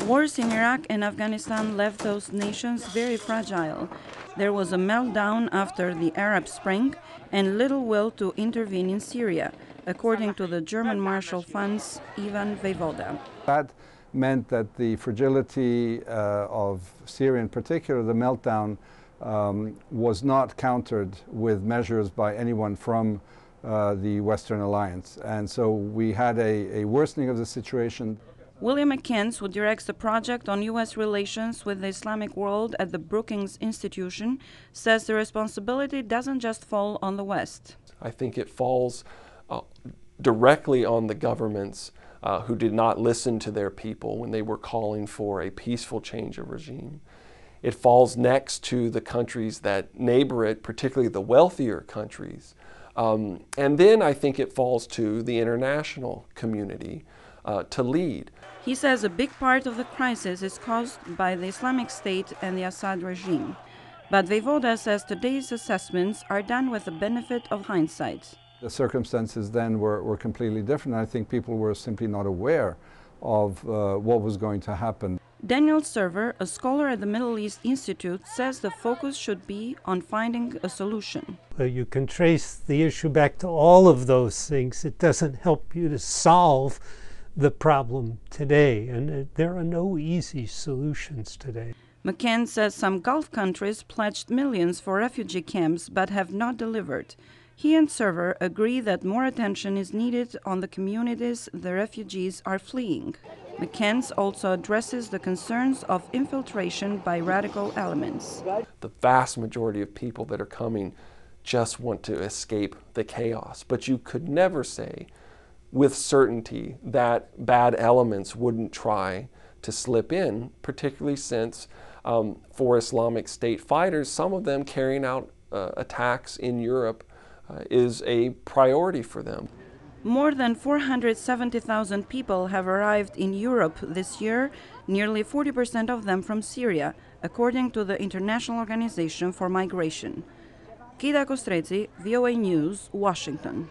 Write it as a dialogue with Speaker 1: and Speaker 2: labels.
Speaker 1: Wars in Iraq and Afghanistan left those nations very fragile. There was a meltdown after the Arab Spring and little will to intervene in Syria, according to the German Marshall Fund's Ivan Vejvoda.
Speaker 2: That meant that the fragility of Syria in particular, the meltdown, was not countered with measures by anyone from the Western Alliance. And so we had a worsening of the situation.
Speaker 1: William McCants, who directs the project on U.S. relations with the Islamic world at the Brookings Institution, says the responsibility doesn't just fall on the West.
Speaker 3: I think it falls directly on the governments who did not listen to their people when they were calling for a peaceful change of regime. It falls next to the countries that neighbor it, particularly the wealthier countries. And then I think it falls to the international community to lead.
Speaker 1: He says a big part of the crisis is caused by the Islamic State and the Assad regime. But Vejvoda says today's assessments are done with the benefit of hindsight.
Speaker 2: The circumstances then were completely different. I think people were simply not aware of what was going to happen.
Speaker 1: Daniel Server, a scholar at the Middle East Institute, says the focus should be on finding a solution.
Speaker 4: You can trace the issue back to all of those things. It doesn't help you to solve the problem today, and there are no easy solutions today.
Speaker 1: McCann says some Gulf countries pledged millions for refugee camps but have not delivered. He and Server agree that more attention is needed on the communities the refugees are fleeing. McCann also addresses the concerns of infiltration by radical elements.
Speaker 3: The vast majority of people that are coming just want to escape the chaos, but you could never say with certainty that bad elements wouldn't try to slip in, particularly since for Islamic State fighters, some of them carrying out attacks in Europe is a priority for them.
Speaker 1: More than 470,000 people have arrived in Europe this year, nearly 40% of them from Syria, according to the International Organization for Migration. Keida Kostreci, VOA News, Washington.